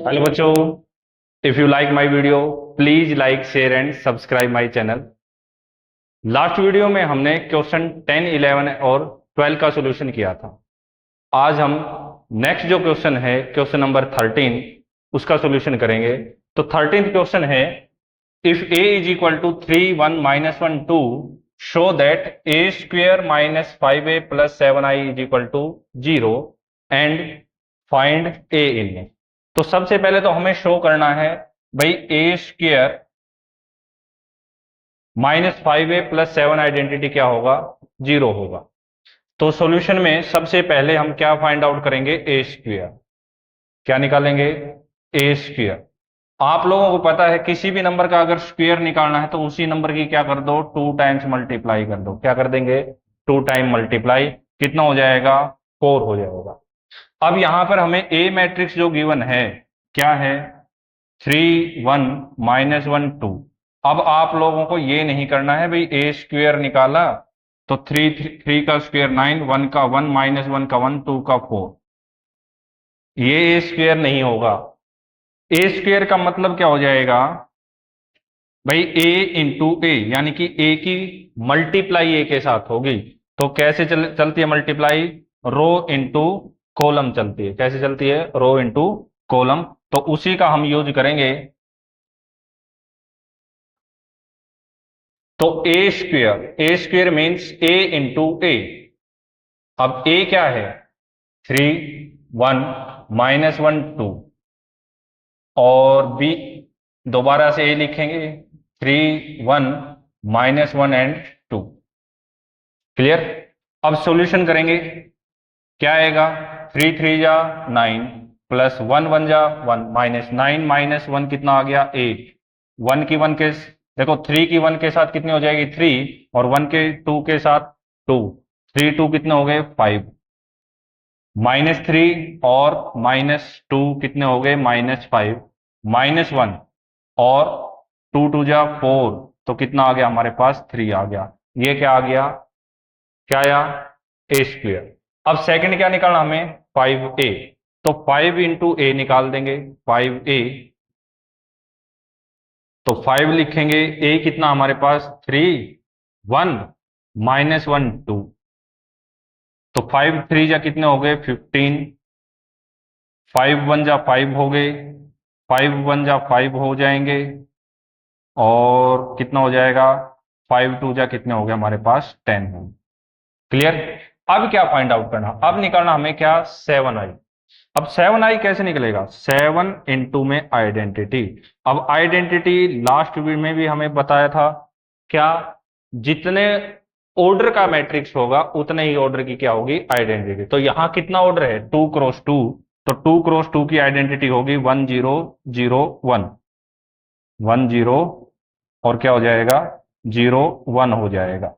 Hello बच्चों, if you like my video please like share and subscribe my channel. Last video में हमने question 10, 11 और 12 का solution किया था। आज हम नेक्स्ट जो क्वेश्चन है क्वेश्चन नंबर 13 उसका सॉल्यूशन करेंगे। तो 13th क्वेश्चन है, if a is equal to 3 1 -1 2 show that a square minus 5a plus 7i is equal to 0 and find a in. तो सबसे पहले तो हमें शो करना है भाई a square minus 5a plus 7 identity क्या होगा, 0 होगा। तो सॉल्यूशन में सबसे पहले हम क्या फाइंड आउट करेंगे, a स्क्वेयर। क्या निकालेंगे, a स्क्वेयर। आप लोगों को पता है किसी भी नंबर का अगर स्क्वायर निकालना है तो उसी नंबर की क्या कर दो, 2 टाइम्स मल्टीप्लाई कर दो। क्या कर देंगे, 2 टाइम मल्टीप्लाई, कितना हो जाएगा, 4 हो जाएगा। अब यहां पर हमें ए मैट्रिक्स जो गिवन है क्या है, 3 1 -1 2। अब आप लोगों को ये नहीं करना है भाई ए स्क्वायर निकाला तो 3 का स्क्वायर 9, 1 का 1, -1 का 1, 2 का 4, ये ए स्क्वायर नहीं होगा। ए स्क्वायर का मतलब क्या हो जाएगा भाई, ए इंटू ए, यानी कि ए की मल्टीप्लाई ए के साथ होगी। तो कैसे चलती है मल्टीप्लाई, रो इंटू कॉलम चलती है। कैसे चलती है, रो इंटू कॉलम। तो उसी का हम यूज करेंगे। तो ए स्क्वेयर मीन्स ए इंटू ए। अब ए क्या है, 3 1 -1 2, और बी दोबारा से ए लिखेंगे, 3 1 -1 एंड 2। क्लियर। अब सॉल्यूशन करेंगे, क्या आएगा, 3 3 जा 9 प्लस 1 1 जा 1 -9 -1 कितना आ गया, 8। 1 की 1 के देखो 3 की 1 के साथ कितनी हो जाएगी, 3, और 1 के 2 के साथ 2, 3 2 कितने हो गए, 5। -3 और -2 कितने हो गए, -5, -1 और 2 2 जा 4, तो कितना आ गया हमारे पास, 3 आ गया। ये क्या आ गया, क्या आया, ए स्क्वेयर। अब सेकंड क्या निकालना हमें, 5a। तो 5 इंटू ए निकाल देंगे, 5a। तो 5 लिखेंगे, ए कितना हमारे पास, 3 1 -1 2। तो 5 3 जा कितने हो गए, 15। 5 1 जा 5 हो गए, 5 1 जा 5 हो जाएंगे, और कितना हो जाएगा, 5 2 जा कितने हो गए हमारे पास, 10 हो। क्लियर। अब क्या फाइंड आउट करना, अब निकालना हमें क्या, 7i। अब 7i कैसे निकलेगा, 7 इंटू में आइडेंटिटी। अब आइडेंटिटी लास्ट वीक में भी हमें बताया था, क्या, जितने ऑर्डर का मैट्रिक्स होगा उतने ही ऑर्डर की क्या होगी, आइडेंटिटी। तो यहां कितना ऑर्डर है, 2 क्रॉस 2, तो 2 क्रॉस 2 की आइडेंटिटी होगी 1 0 0 1 1 0, और क्या हो जाएगा, 0 1 हो जाएगा।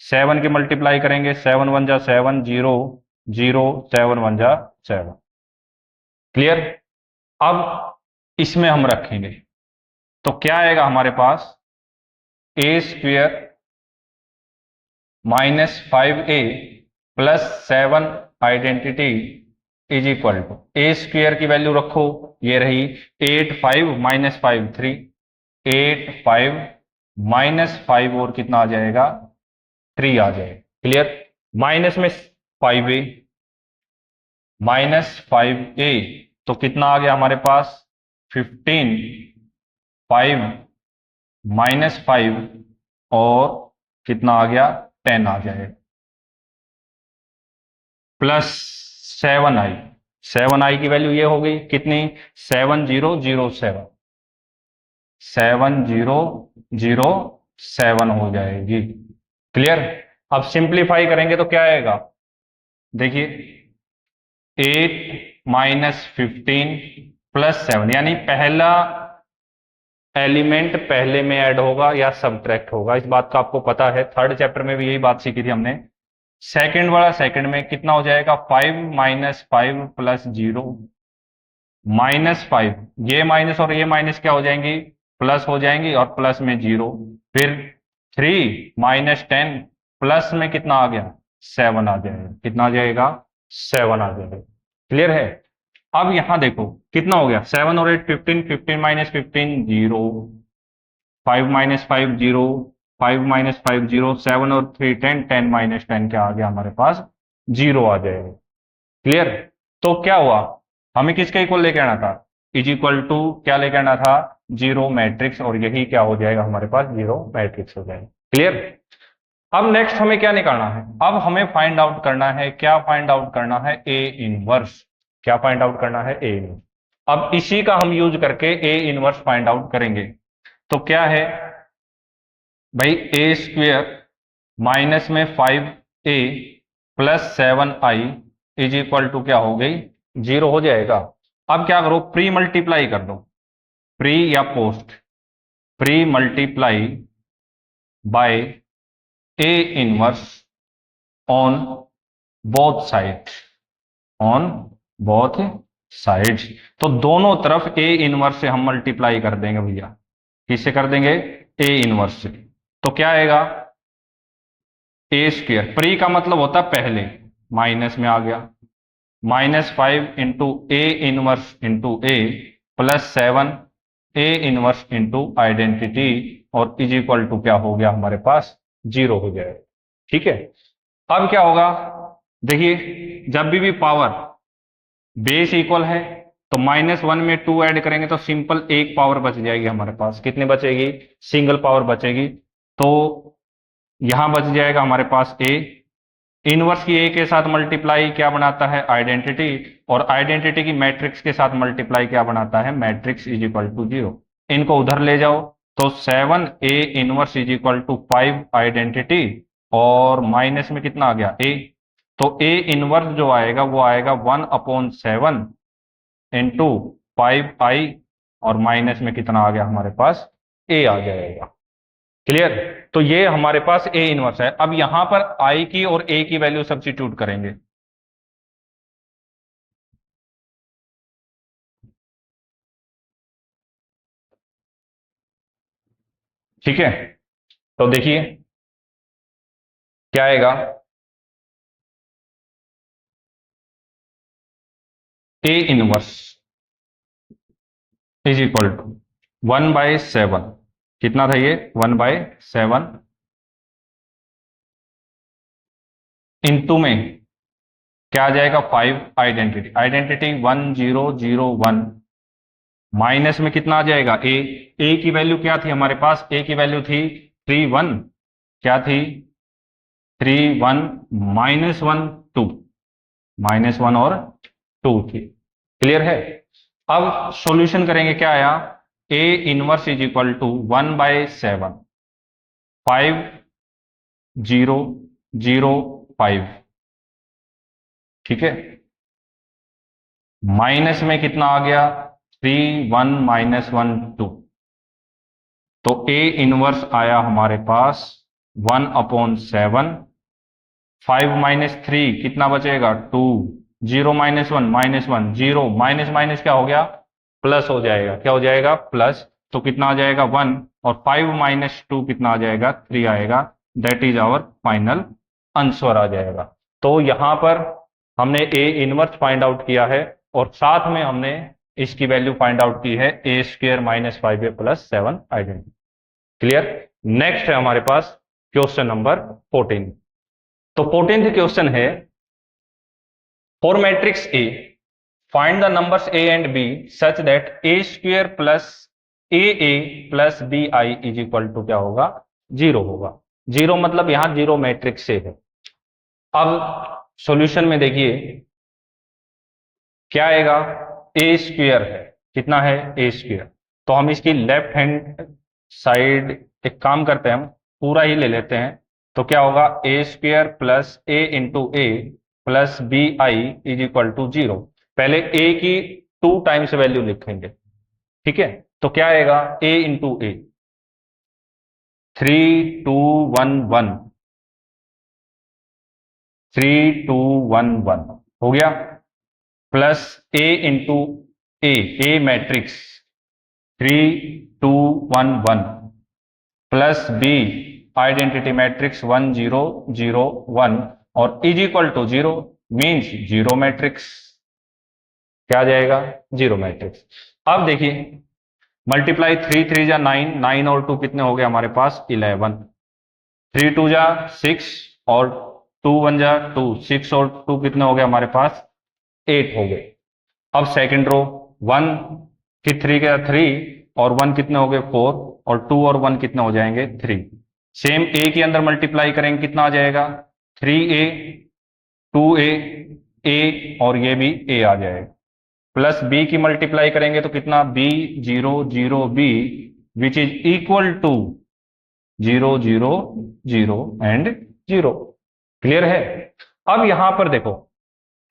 7 की मल्टीप्लाई करेंगे, 7 1 जा 7, 0 0, 7 1 जा 7। क्लियर। अब इसमें हम रखेंगे तो क्या आएगा हमारे पास, A square -5a plus 7 identity is equal to, A square की वैल्यू रखो, ये रही 8 5 -5 3, 8 5 -5 और कितना आ जाएगा, 3 आ जाएगा। क्लियर। माइनस में 5a, -5a, तो कितना आ गया हमारे पास, 15 5 -5 और कितना आ गया, 10 आ जाएगा, प्लस 7i। 7i की वैल्यू ये हो गई कितनी, 7007, 7007 हो जाएगी। क्लियर। अब सिंप्लीफाई करेंगे तो क्या आएगा, देखिए 8 -15 प्लस 7, यानी पहला एलिमेंट पहले में ऐड होगा या सब्ट्रैक्ट होगा, इस बात का आपको पता है, थर्ड चैप्टर में भी यही बात सीखी थी हमने। सेकंड वाला सेकंड में कितना हो जाएगा, 5 -5 प्लस 0 -5, ये माइनस और ये माइनस क्या हो जाएंगी, प्लस हो जाएंगी, और प्लस में 0, फिर 3 -10 प्लस में कितना आ गया, 7 आ जाएगा। कितना आ जाएगा, 7 आ जाएगा। क्लियर है। अब यहां देखो कितना हो गया, 7 और 8 15, 15 माइनस 15 0, 5 माइनस 5 0, 5 माइनस 5 0, 7 और 3 10, 10 माइनस 10 क्या आ गया हमारे पास, 0 आ जाएगा। क्लियर। तो क्या हुआ, हमें किसके इक्वल लेके आना था, इज इक्वल टू क्या लेके आना था, जीरो मैट्रिक्स, और यही क्या हो जाएगा हमारे पास, जीरो मैट्रिक्स हो जाएगा। क्लियर। अब नेक्स्ट हमें क्या निकालना है, अब हमें फाइंड आउट करना है, क्या फाइंड आउट करना है, ए इनवर्स। क्या फाइंड आउट करना है, ए इनवर्स। अब इसी का हम यूज करके ए इनवर्स फाइंड आउट करेंगे। तो क्या है भाई, ए स्क्वेयर माइनस में 5a plus 7i is equal to क्या हो गई, 0 हो जाएगा। अब क्या करो, प्री मल्टीप्लाई कर दो, प्री या post, pre multiply by A inverse on both side, on both sides. तो दोनों तरफ ए इनवर्स से हम मल्टीप्लाई कर देंगे भैया, किससे कर देंगे, ए इनवर्स से। तो क्या आएगा, ए स्क्वेयर, प्री का मतलब होता है पहले, माइनस में आ गया, -5 into A inverse into A plus 7 A inverse into identity, और इज इक्वल टू क्या हो गया हमारे पास, 0 हो जाएगा। ठीक है। अब क्या होगा, देखिए जब भी पावर बेस इक्वल है तो -1 में 2 ऐड करेंगे तो सिंपल एक पावर बच जाएगी हमारे पास, कितनी बचेगी, सिंगल पावर बचेगी। तो यहां बच जाएगा हमारे पास ए, इनवर्स की ए के साथ मल्टीप्लाई क्या बनाता है, आइडेंटिटी, और आइडेंटिटी की मैट्रिक्स के साथ मल्टीप्लाई क्या बनाता है, मैट्रिक्स इज इक्वल टू 0। इनको उधर ले जाओ तो 7 A inverse is equal to 5 identity, और माइनस में कितना आ गया, ए। तो ए इनवर्स जो आएगा वो आएगा 1/7 इंटू 5i, और माइनस में कितना आ गया हमारे पास, ए आ जाएगा। क्लियर। तो ये हमारे पास ए इनवर्स है। अब यहां पर आई की और ए की वैल्यू सब्स्टिट्यूट करेंगे। ठीक है। तो देखिए क्या आएगा, A inverse is equal to 1/7, कितना था ये, 1/7 इंटू में क्या आ जाएगा, 5 आइडेंटिटी, आइडेंटिटी 1001, माइनस में कितना आ जाएगा, ए की वैल्यू क्या थी हमारे पास, ए की वैल्यू थी 31, क्या थी 31, -1 2, -1 और 2 थी। क्लियर है। अब सॉल्यूशन करेंगे, क्या आया, A inverse is equal to 1/7, 5 0 0 5। ठीक है। माइनस में कितना आ गया, 3 1 -1 2। तो ए इनवर्स आया हमारे पास 1/7, 5 -3 कितना बचेगा, 2, 0 -1 -1 0, माइनस माइनस क्या हो गया, प्लस हो जाएगा, क्या हो जाएगा, प्लस। तो कितना आ जाएगा 1, और 5 -2 कितना आ जाएगा, 3 आएगा। That is our final answer आ जाएगा। तो यहां पर हमने ए इनवर्स फाइंड आउट किया है, और साथ में हमने इसकी वैल्यू फाइंड आउट की है, A square -5a plus 7 identity. Clear. Next है हमारे पास क्वेश्चन नंबर 14। तो 14th क्वेश्चन है, for matrix A find the numbers A and B such that A square plus A plus B I is equal to क्या होगा, 0 होगा। 0 मतलब यहां 0 matrix से है। अब सॉल्यूशन में देखिए क्या आएगा, ए स्क्वेयर है, कितना है, ए स्क्वेयर। तो हम इसकी लेफ्ट हैंड साइड एक काम करते हैं, हम पूरा ही ले लेते हैं। तो क्या होगा, A square plus A into A plus B I is equal to 0। पहले ए की 2 टाइम्स वैल्यू लिखेंगे। ठीक है। तो क्या आएगा, ए इंटू ए, 3 2 1 1, 3 2 1 1 हो गया, plus A into A matrix 3 2 1 1, plus B identity matrix 1 0 0 1, और is equal to 0 means 0 matrix. क्या आ जाएगा, 0 मैट्रिक्स। अब देखिए मल्टीप्लाई 3 3 जा 9, 9 और 2 कितने हो गए हमारे पास 11, 3 2 जा 6 और 2 1 जा 2, 6 और 2 कितने हो गए हमारे पास 8 हो गए। अब सेकंड रो 1 की 3 का 3 और 1 कितने हो गए 4 और 2 और 1 कितने हो जाएंगे 3। सेम ए के अंदर मल्टीप्लाई करेंगे कितना आ जाएगा 3a 2a ए और ये भी ए आ जाएगा, प्लस बी की मल्टीप्लाई करेंगे तो कितना b 0 0 b which is equal to 0 0 0 and 0। Clear है। अब यहां पर देखो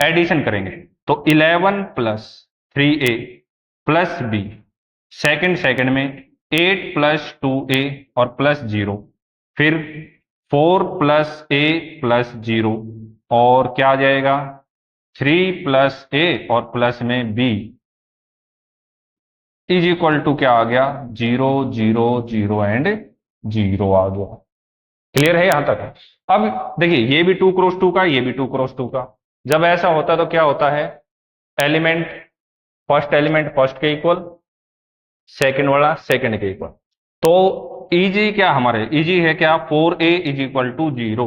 एडिशन करेंगे तो 11 plus 3a plus b, second में 8 प्लस 2a और प्लस 0, फिर 4 प्लस a प्लस 0 और क्या आ जाएगा 3 प्लस a और प्लस में b इज इक्वल टू क्या आ गया 0 0 0 एंड 0 आ गया। क्लियर है यहां तक। अब देखिए ये भी 2 क्रॉस 2 का, ये भी 2 क्रॉस 2 का। जब ऐसा होता है तो क्या होता है, एलिमेंट एलिमेंट फर्स्ट के इक्वल, सेकंड वाला सेकंड के इक्वल। तो इजी क्या हमारे इजी है क्या 4a इज इक्वल टू 0,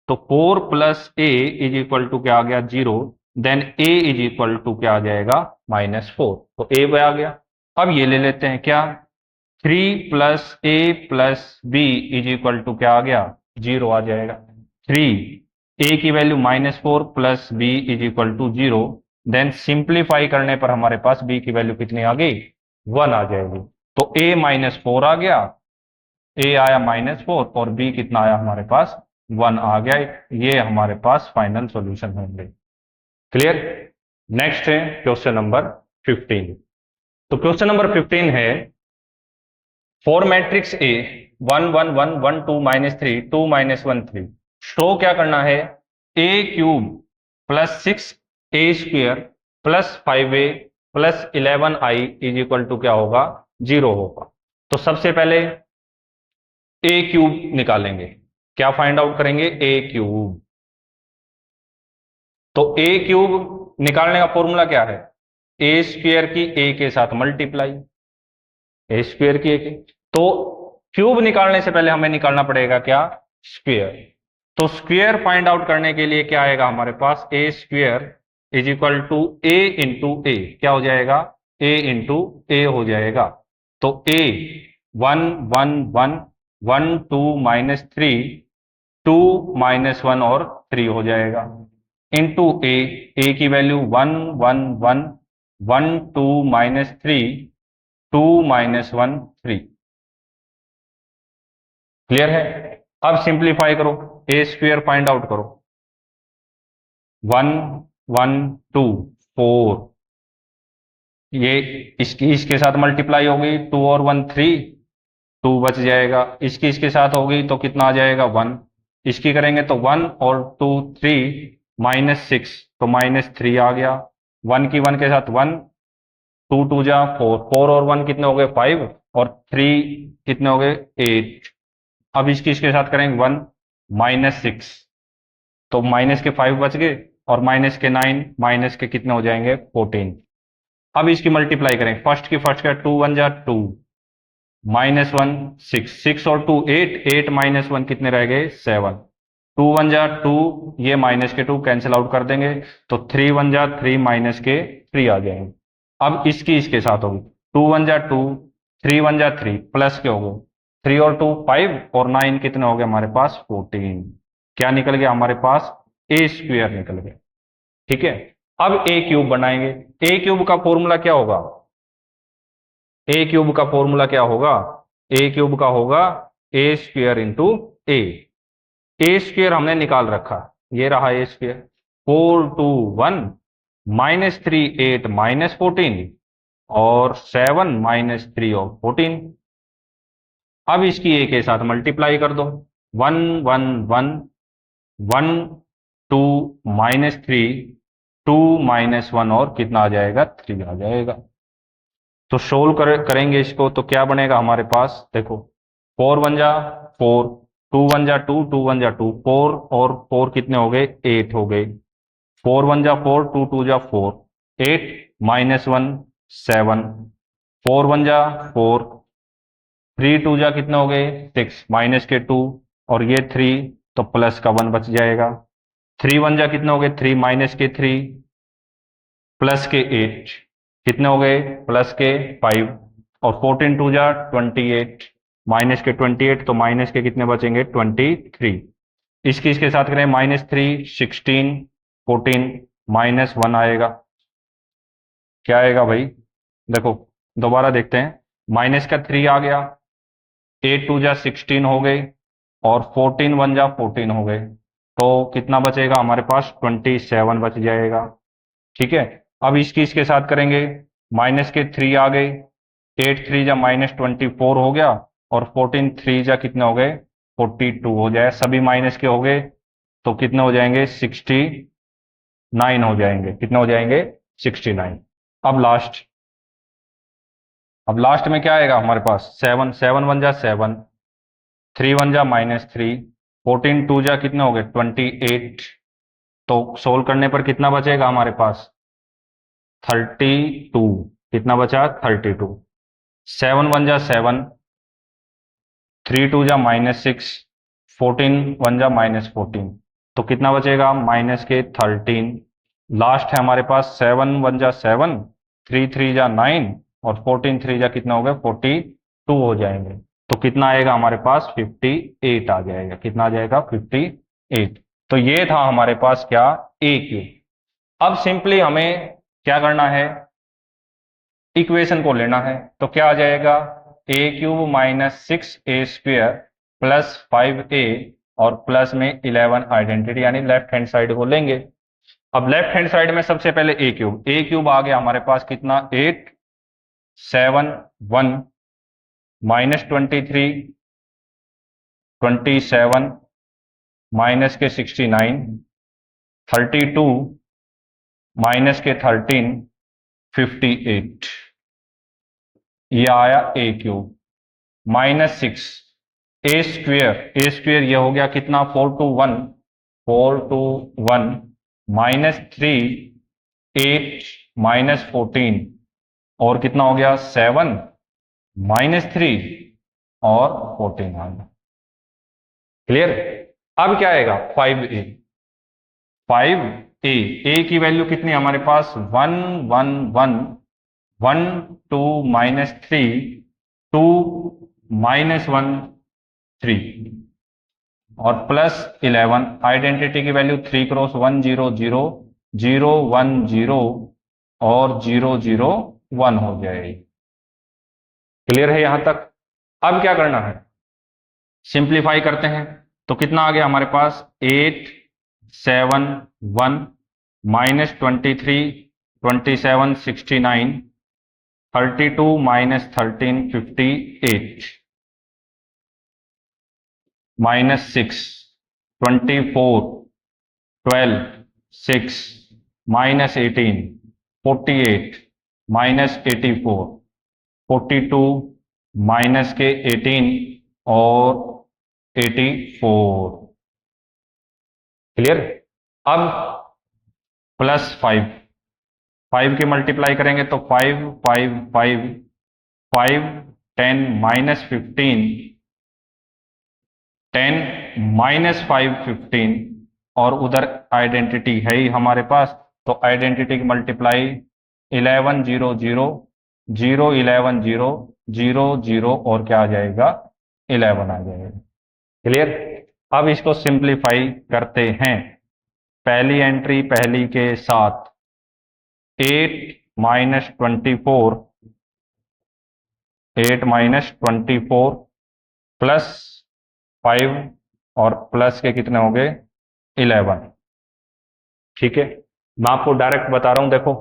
तो 4 plus a is equal to क्या आ गया 0, then a is equal to क्या आ जाएगा -4, तो a आ गया। अब ये ले लेते हैं क्या 3 plus a plus b is equal to क्या आ गया 0 आ जाएगा। 3 a की value -4 plus b is equal to 0, then simplify करने पर हमारे पास b की वैल्यू कितनी आ गई 1 आ जाएगी। तो a -4 आ गया, a आया -4 और b कितना आया हमारे पास 1 आ गया। ये हमारे पास फाइनल सॉल्यूशन होंगे। क्लियर। नेक्स्ट है क्वेश्चन नंबर 15। तो क्वेश्चन नंबर 15 है फॉर मैट्रिक्स ए 1 1 1 1 2 -3 2 -1 3 शो क्या करना है a cube plus 6a square plus 5a plus 11i is equal to क्या होगा 0 होगा। तो सबसे पहले a क्यूब निकालेंगे, क्या फाइंड आउट करेंगे a क्यूब। तो a क्यूब निकालने का फॉर्मूला क्या है a स्क्वेयर की a के साथ मल्टीप्लाई, a स्क्वेयर की a के, तो क्यूब निकालने से पहले हमें निकालना पड़ेगा क्या स्क्वेयर। तो स्क्वेयर फाइंड आउट करने के लिए क्या आएगा हमारे पास a square is equal to a into A, क्या हो जाएगा a इंटू ए हो जाएगा। तो a 1 1 1 1 2 -3 2 -1 और 3 हो जाएगा, इंटू ए की वैल्यू 1 1 1 1 2 -3 2 -1 3। क्लियर है। अब सिंप्लीफाई करो, ए स्क्वेयर फाइंड आउट करो 1 1 2 4, ये इसके साथ मल्टीप्लाई हो गई 2 और 1 3, 2 बच जाएगा, इसके साथ हो गई तो कितना आ जाएगा 1, इसकी करेंगे तो 1 और 2 3 -6 तो -3 आ गया, 1 की 1 के साथ 1 2 2 जा 4 4 और 1 कितने हो गए 5 और 3 कितने हो गए 8। अब इसके साथ करेंगे 1 -6 तो माइनस के 5 बच गए और माइनस के 9 माइनस के कितने हो जाएंगे 14। अब इसकी मल्टीप्लाई करें, फर्स्ट का 2 1 जा 2 -1 6 6 और 2 8 8 -1 कितने रह गए 7 2 1 जा 2, ये माइनस के 2 कैंसिल आउट कर देंगे तो 3 1 जा 3 माइनस के 3 आ जाएंगे। अब इसके साथ होगी 2 1 जा 2 3 1 जा 3 प्लस के हो गए 3 और 2 5 और 9 कितने हो गए हमारे पास 14। क्या निकल गया हमारे पास ए स्क्वेयर निकल गया। ठीक है। अब ए क्यूब बनाएंगे, ए क्यूब का फॉर्मूला क्या होगा ए क्यूब का फॉर्मूला क्या होगा ए क्यूब का होगा A square into A. A square हमने निकाल रखा, ये रहा ए स्क्वेयर 4 2 1 -3 8 -14 और 7 -3 और 14। अब इसकी ए के साथ मल्टीप्लाई कर दो 1 1 1 1 2 -3 2 -1 और कितना आ जाएगा 3 आ जाएगा। तो सोल्व करेंगे इसको तो क्या बनेगा हमारे पास, देखो 4 1 जा 4 2 1 जा 2 2 1 जा 2 4 और 4 कितने हो गए 8 हो गए, 4 1 जा 4 2 2 जा 4 8 -1 7, 4 1 जा 4, 3 2 जा कितने हो गए 6, माइनस के 2 और ये 3 तो प्लस का 1 बच जाएगा। 3 1 जा कितने हो गए 3, माइनस के 3 प्लस के 8 कितने हो गए प्लस के 5 और 14 2 जा 28, माइनस के 28 तो माइनस के कितने बचेंगे 23। इसके साथ करें -3 16 14 -1 आएगा। क्या आएगा भाई देखो दोबारा देखते हैं। माइनस का 3 आ गया, 8 2 जा 16 हो गए और 14 1 जा 14 हो गए, तो कितना बचेगा हमारे पास 27 बच जाएगा। ठीक है, अब इसके साथ करेंगे। माइनस के 3 आ गए, 8 3 जा -24 हो गया और 14 3 जा कितने हो गए 42 हो जाए, सभी माइनस के हो गए तो कितने हो जाएंगे 69 हो जाएंगे। कितने हो जाएंगे 69। अब लास्ट में क्या आएगा हमारे पास 7 7 1 जा 7, 3 1 जा -3, 14 2 जा कितने हो गए 28, तो सोल्व करने पर कितना बचेगा हमारे पास 32। कितना बचा 32। 7 1 जा 7, 3 2 जा -6, 14 1 जा -14, तो कितना बचेगा माइनस के 13। लास्ट है हमारे पास 7 1 जा 7, 3 3 जा 9 और 14 3 जा कितना हो गया 42 हो जाएंगे, तो कितना आएगा हमारे पास 58 आ जाएगा। कितना आ जाएगा 58। तो ये था हमारे पास क्या ए क्यूब। अब सिंपली हमें क्या करना है इक्वेशन को लेना है, तो क्या आ जाएगा ए क्यूब -6a² प्लस 5a और प्लस में 11 आइडेंटिटी यानी लेफ्ट हैंड साइड को लेंगे। अब लेफ्ट हैंड साइड में सबसे पहले ए क्यूब आ गया हमारे पास कितना 8 7 1 -23 27 माइनस के 69 32 माइनस के 13 58, ये आया ए क्यूब। -6 ए स्क्वेयर ये हो गया कितना 4 2 1 -3 8 -14 और कितना हो गया 7 -3 और 14 आ गया। क्लियर। अब क्या आएगा 5a। 5a ए की वैल्यू कितनी हमारे पास 1 1 1 1 2 -3 2 -1 3 और प्लस 11 आइडेंटिटी की वैल्यू 3 क्रॉस 1 0 0 0 1 0 और 0 0 1 हो जाएगी। क्लियर है यहां तक। अब क्या करना है सिंप्लीफाई करते हैं, तो कितना आ गया हमारे पास 8 7 1 -23 27 69 32 -13 58 -6 24 12 6 -18 48 -84 42 माइनस के 18 और 84। क्लियर। अब +5 की मल्टीप्लाई करेंगे तो 5 5 5 5 10 -15 10 -5 15 और उधर आइडेंटिटी है ही हमारे पास, तो आइडेंटिटी की मल्टीप्लाई 11 0 0 0 11 0 0 0 और क्या आ जाएगा 11 आ जाएगा। क्लियर। अब इसको सिंप्लीफाई करते हैं। पहली एंट्री पहली के साथ 8 -24 प्लस 5 और प्लस के कितने हो गए 11। ठीक है, मैं आपको डायरेक्ट बता रहा हूं देखो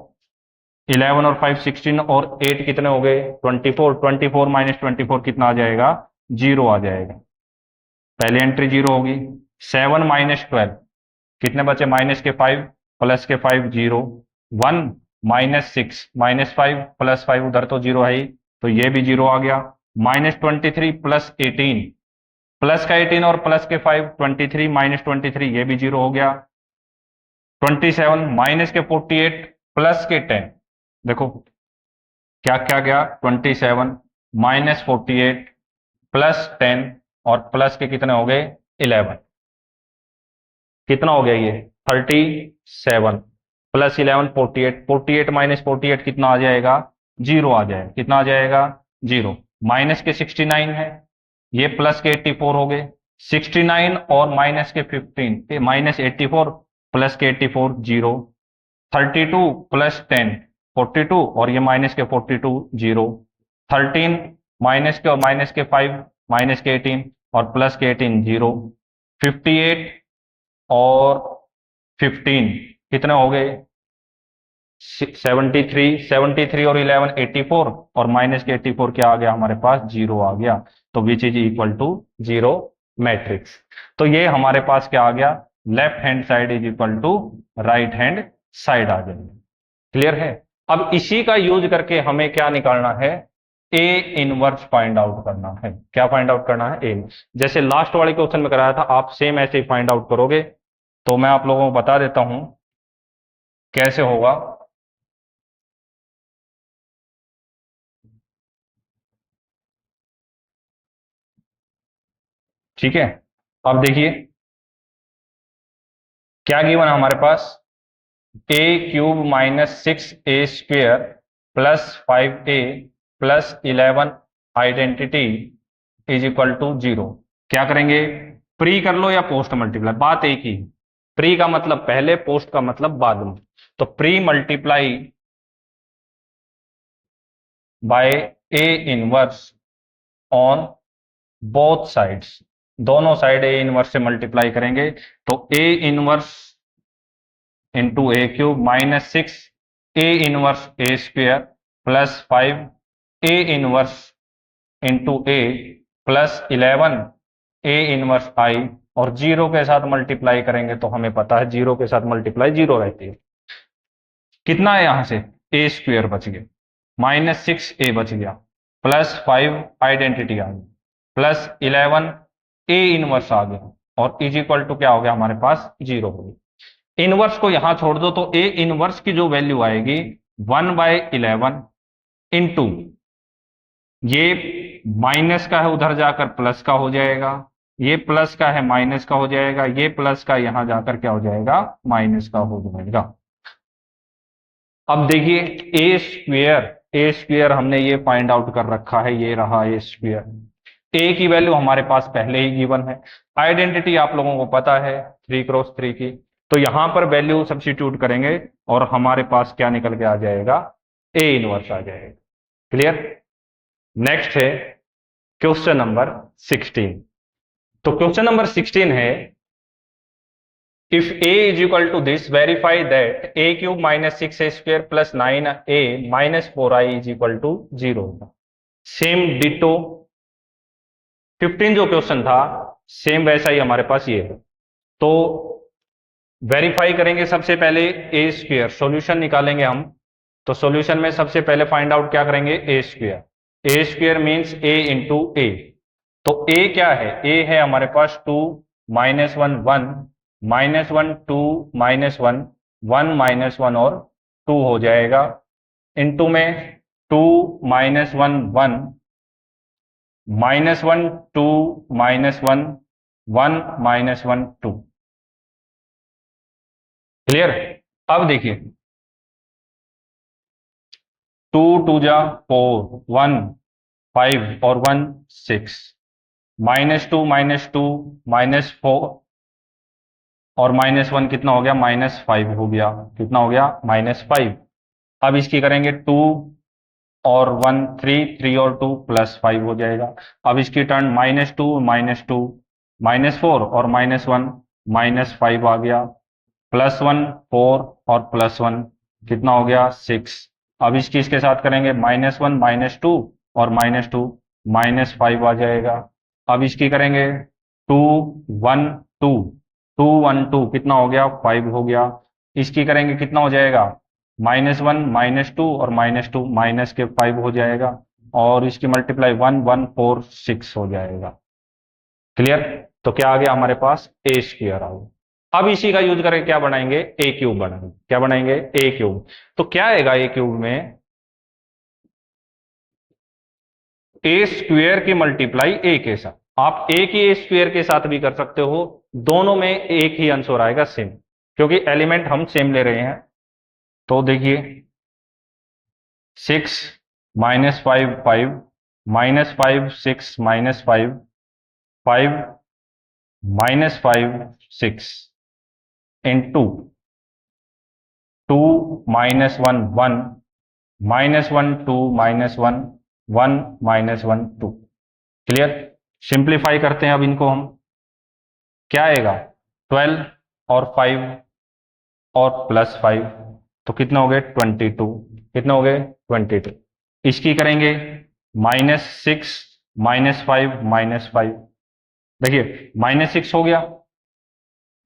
11 और 5 16 और 8 कितने हो गए 24 24 -24 कितना आ जाएगा 0 आ जाएगा। पहली एंट्री 0 होगी। 7 -12 कितने बचे माइनस के 5 प्लस के 5 0 1 -6 -5 प्लस 5 उधर तो 0 है ही तो ये भी 0 आ गया। -23 प्लस 18 प्लस का 18 और प्लस के 5 23 -23 ये भी 0 हो गया। 27 माइनस के 48 प्लस के 10 देखो क्या क्या गया, 27 माइनस 48 प्लस 10 और प्लस के कितने हो गए 11, कितना हो गया ये 37 प्लस 11 48, 48 माइनस 48 कितना आ जाएगा, जीरो आ जाएगा, कितना आ जाएगा जीरो। माइनस के 69 है, ये प्लस के 84 हो गए, 69 और माइनस के 15 माइनस 84 प्लस के 84 जीरो, 32 प्लस 10 42 और ये माइनस के 42 जीरो, 13 माइनस के और माइनस के 5 माइनस के 18 और प्लस के 18 जीरो, 58 और 15 कितने हो गए 73, 73 और 11 84 और माइनस के 84 क्या आ गया हमारे पास जीरो आ गया। तो which is equal to zero matrix. तो ये हमारे पास क्या आ गया, left hand side is equal to right hand side आ गया। क्लियर है। अब इसी का यूज करके हमें क्या निकालना है, ए इनवर्स फाइंड आउट करना है। क्या फाइंड आउट करना है, ए। जैसे लास्ट वाले क्वेश्चन में कराया था, आप सेम ऐसे ही फाइंड आउट करोगे। तो मैं आप लोगों को बता देता हूं कैसे होगा। ठीक है, अब देखिए क्या गिवन है हमारे पास, A cube minus 6a² plus 5a plus 11 identity is equal to zero. क्या करेंगे, प्री कर लो या पोस्ट मल्टीप्लाई, बात एक ही। प्री का मतलब पहले, पोस्ट का मतलब बाद में। तो pre multiply by A inverse on both sides, दोनों साइड ए इनवर्स से मल्टीप्लाई करेंगे। तो A inverse into A cube minus 6 A inverse a² plus 5 A inverse into A plus 11 A inverse आई, और जीरो के साथ मल्टीप्लाई करेंगे तो हमें पता है जीरो के साथ मल्टीप्लाई जीरो रहती है। कितना है यहां से, a² बच गया, माइनस 6a बच गया, प्लस 5 आइडेंटिटी आ गई, प्लस 11 ए इनवर्स आ गया, और इज इक्वल टू क्या हो गया हमारे पास जीरो हो गया। इनवर्स को यहां छोड़ दो तो ए इनवर्स की जो वैल्यू आएगी 1/11 इंटू, ये माइनस का है उधर जाकर प्लस का हो जाएगा, ये प्लस का है माइनस का हो जाएगा, ये प्लस का यहां जाकर क्या हो जाएगा माइनस का हो जाएगा। अब देखिए ए स्क्वेयर हमने ये फाइंड आउट कर रखा है, ये रहा a²। ए की वैल्यू हमारे पास पहले ही गिवन है, आइडेंटिटी आप लोगों को पता है 3x3 की। तो यहां पर वैल्यू सब्स्टिट्यूट करेंगे और हमारे पास क्या निकल के आ जाएगा, ए इनवर्स आ जाएगा। क्लियर। नेक्स्ट है क्वेश्चन नंबर 16। तो क्वेश्चन नंबर 16 है, if a is equal to this, verify that a cube minus 6a² plus 9a minus 4i is equal to 0। Same ditto 15 जो क्वेश्चन था सेम वैसा ही हमारे पास ये है। तो वेरीफाई करेंगे सबसे पहले a², सॉल्यूशन निकालेंगे हम। तो सॉल्यूशन में सबसे पहले फाइंड आउट क्या करेंगे, a² मीन्स a इंटू ए। तो a क्या है, a है हमारे पास 2 माइनस 1 1 माइनस 1 2 माइनस 1 1 माइनस 1 और 2 हो जाएगा, इंटू में 2 minus 1 1 minus 1 2 minus 1 1 minus 1 2। Clear. अब देखिए 2 2 जा 4 1 5 और 1 6, -2 -2 -4 और -1 कितना हो गया, -5 हो गया। कितना हो गया, -5। अब इसकी करेंगे 2 और 1 3 3 और 2 +5 हो जाएगा। अब इसकी टर्न -2 -2 -4 और -1 -5 आ गया, +1 4 और +1 कितना हो गया 6। अब इसकी इसके साथ करेंगे -1 -2 और -2 -5 आ जाएगा। अब इसकी करेंगे 2 1 2 2 1 2 कितना हो गया 5 हो गया। इसकी करेंगे कितना हो जाएगा, -1 -2 और -2 माइनस के 5 हो जाएगा, और इसकी मल्टीप्लाई 1 1 4 6 हो जाएगा। क्लियर। तो क्या आ गया हमारे पास, a² आ गया। अब इसी का यूज करके क्या बनाएंगे, ए क्यूब बनाएंगे। क्या बनाएंगे, ए क्यूब। तो क्या आएगा ए क्यूब में, ए स्क्वेयर की मल्टीप्लाई ए के साथ। आप ए की ए स्क्वेयर के साथ भी कर सकते हो, दोनों में एक ही आंसर आएगा सेम, क्योंकि एलिमेंट हम सेम ले रहे हैं। तो देखिए 6 minus 5 5 minus 5 6 minus 5 5 minus 5 6 into 2 minus 1 1 minus 1 2 minus 1 1 minus 1 2। Clear. Simplify करते हैं अब इनको हम। क्या आएगा, 12 और 5 और प्लस 5, तो कितने हो गए 22। कितने हो गए 22। इसकी करेंगे -6 -5 -5। देखिए -6 हो गया,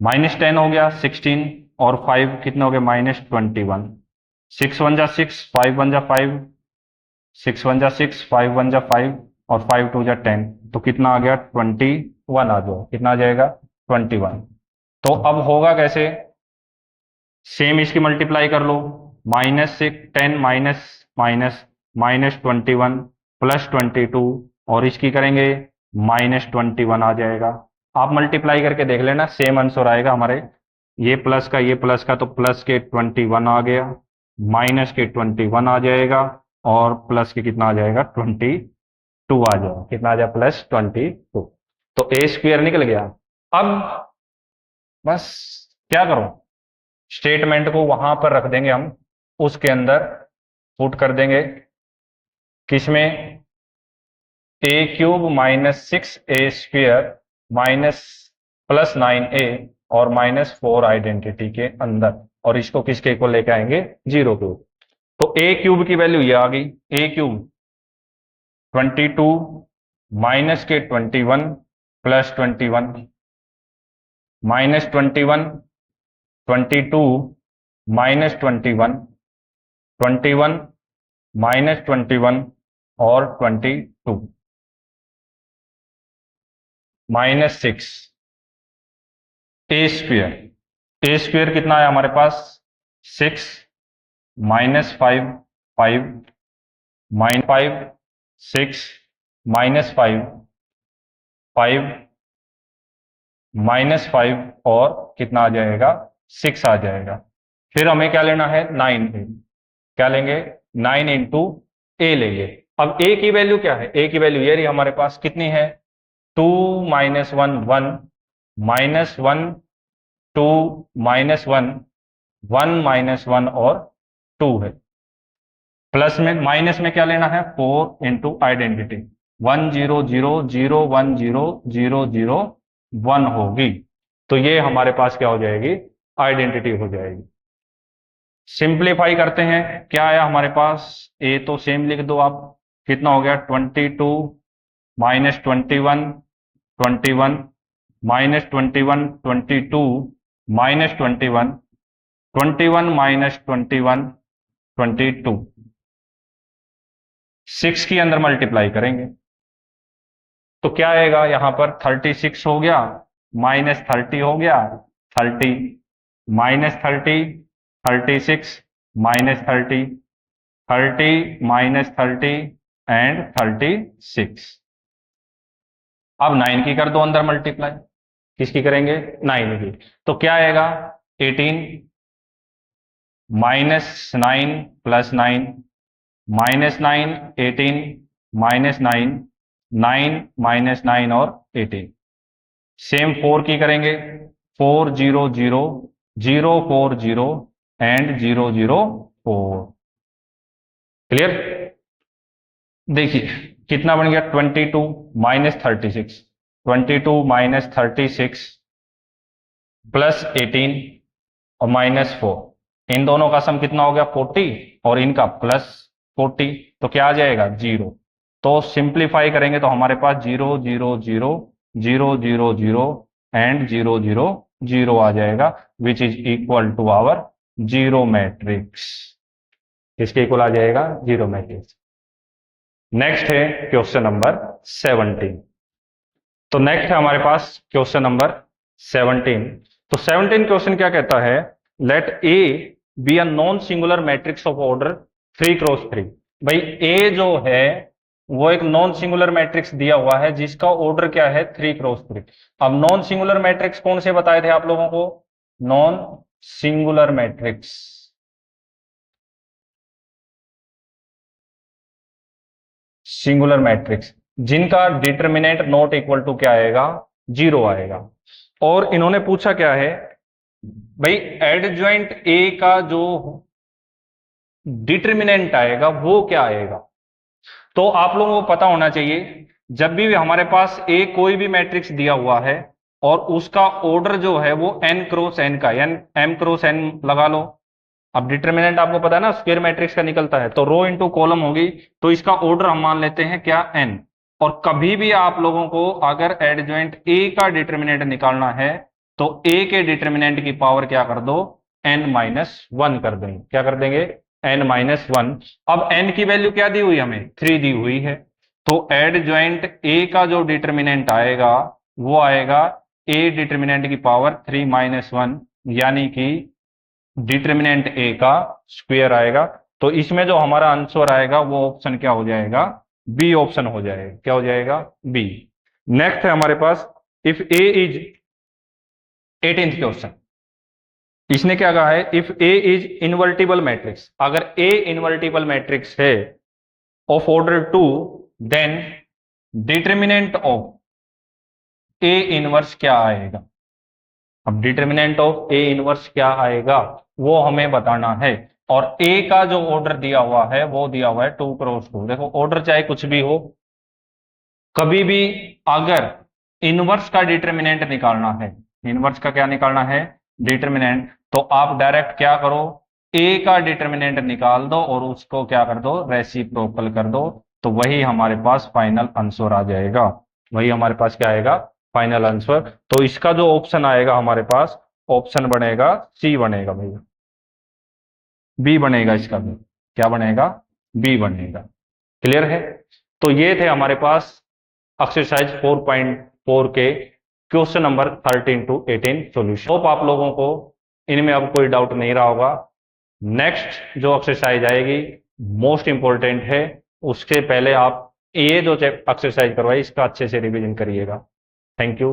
-10 हो गया 16, और 5 कितने हो गए -21। 6 1 जा 6, 5 1 जा 5, 6 1 जा 6, 5 1 जा 5, और 5 2 जा 10, तो कितना आ गया 21 आ जाओ। कितना आ जाएगा 21। तो अब होगा कैसे, सेम इसकी मल्टीप्लाई कर लो, -10 माइनस माइनस -21 प्लस 22, और इसकी करेंगे -21 आ जाएगा। आप मल्टीप्लाई करके देख लेना, सेम आंसर आएगा हमारे। ये प्लस का ये प्लस का, तो प्लस के 21 आ गया, माइनस के 21 आ जाएगा, और प्लस के कितना आ जाएगा 22 आ जाएगा। कितना आ जाएगा +22। तो ए स्क्वेयर निकल गया। अब बस क्या करो, स्टेटमेंट को वहां पर रख देंगे हम, उसके अंदर पुट कर देंगे, किसमें, ए क्यूब -6a² माइनस +9a और -4 आइडेंटिटी के अंदर, और इसको किसके को लेके आएंगे 0 के। तो ए क्यूब की वैल्यू ये आ गई, ए क्यूब 22 माइनस के 21 प्लस 21 -21 22 -21 21 -21 और 22 -6 ए स्क्वेयर कितना है हमारे पास 6 -5 5 -5 6 -5 5 -5 और कितना आ जाएगा 6 आ जाएगा। फिर हमें क्या लेना है 9 ए। क्या लेंगे 9 इंटू ए लेंगे। अब ए की वैल्यू क्या है, ए की वैल्यू ये रही हमारे पास, कितनी है 2 -1 1 -1 2 -1 1 -1 और 2 है। प्लस में माइनस में क्या लेना है 4 इंटू आइडेंटिटी 1 0 0 0 1 0 0 0 1 होगी। तो ये हमारे पास क्या हो जाएगी, आइडेंटिटी हो जाएगी। सिंप्लीफाई करते हैं, क्या आया हमारे पास, ए तो सेम लिख दो आप। कितना हो गया 22 -21 21 -21 22 -21 21 -21 22 6 के अंदर मल्टीप्लाई करेंगे, तो क्या आएगा यहां पर 36 हो गया, -30 हो गया 30 -30 36 -30 30 -30 एंड 36। अब 9 की कर दो अंदर मल्टीप्लाई, किसकी करेंगे 9 की। तो क्या आएगा 18 -9 + 9 -9 18 -9 9 -9 और 18। सेम 4 की करेंगे 4 0 0 0 4 0 एंड 0 0 4। क्लियर। देखिए कितना बन गया 22 -36 22 -36 प्लस 18 और -4, इन दोनों का सम कितना हो गया 40 और इनका +40, तो क्या आ जाएगा 0। तो सिंप्लीफाई करेंगे तो हमारे पास 0 0 0 0 0 0 एंड 0 0 0 आ जाएगा, which is equal to our zero matrix. किसके इक्वल आ जाएगा जीरो मैट्रिक्स। नेक्स्ट है क्वेश्चन नंबर 17। तो नेक्स्ट है हमारे पास क्वेश्चन नंबर 17। तो 17 क्वेश्चन क्या कहता है, let A be a non singular matrix of order 3x3। भाई ए जो है वो एक नॉन सिंगुलर मैट्रिक्स दिया हुआ है जिसका ऑर्डर क्या है 3x3। अब नॉन सिंगुलर मैट्रिक्स कौन से बताए थे आप लोगों को, non singular matrix, singular matrix जिनका डिटर्मिनेंट नॉट इक्वल टू क्या आएगा, 0 आएगा। और इन्होंने पूछा क्या है भाई, एडजॉइंट ए का जो डिटर्मिनेंट आएगा वो क्या आएगा। तो आप लोगों को पता होना चाहिए, जब भी हमारे पास ए कोई भी मैट्रिक्स दिया हुआ है और उसका ऑर्डर जो है वो n क्रॉस n का, n m क्रॉस n लगा लो। अब डिटर्मिनेंट आपको पता है ना, स्क्वायर मैट्रिक्स का निकलता है, तो रो इनटू कॉलम होगी, तो इसका ऑर्डर हम मान लेते हैं क्या, n। और कभी भी आप लोगों को अगर एडजॉइंट a का डिटर्मिनेंट निकालना है तो a के डिटर्मिनेंट की पावर क्या कर दो, n-1 कर देंगे। क्या कर देंगे, n-1। अब n की वैल्यू क्या दी हुई हमें, 3 दी हुई है, तो एडजॉइंट a का जो डिटर्मिनेंट आएगा वो आएगा a डिटर्मिनेंट की पावर 3-1, यानी कि डिटर्मिनेंट ए का स्क्वायर आएगा। तो इसमें जो हमारा आंसर आएगा वो ऑप्शन क्या हो जाएगा, बी ऑप्शन हो जाएगा। क्या हो जाएगा, बी। नेक्स्ट है हमारे पास, if A is 18th question, इसने क्या कहा है, if A is invertible matrix, अगर ए इनवर्टिबल मैट्रिक्स है of order 2, then determinant of A inverse क्या आएगा। अब डिटर्मिनेंट ऑफ ए इनवर्स क्या आएगा वो हमें बताना है। और ए का जो ऑर्डर दिया हुआ है वो दिया हुआ है 2x2। देखो ऑर्डर चाहे कुछ भी हो, कभी भी अगर इनवर्स का डिटर्मिनेंट निकालना है, इनवर्स का क्या निकालना है, डिटर्मिनेंट, तो आप डायरेक्ट क्या करो, ए का डिटर्मिनेंट निकाल दो और उसको क्या कर दो, रेसिप्रोकल कर दो, तो वही हमारे पास फाइनल आंसर आ जाएगा। वही हमारे पास क्या आएगा, फाइनल आंसर। तो इसका जो ऑप्शन आएगा हमारे पास, ऑप्शन बनेगा सी बनेगा भैया, बी बनेगा इसका भी। क्या बनेगा, बी बनेगा। क्लियर है। तो ये थे हमारे पास एक्सरसाइज 4.4 के question number 13 to 18 solution. Hope आप लोगों को इनमें अब कोई डाउट नहीं रहा होगा। नेक्स्ट जो एक्सरसाइज आएगी मोस्ट इंपॉर्टेंट है, उसके पहले आप ये जो एक्सरसाइज करवाई इसका अच्छे से रिवीजन करिएगा। Thank you.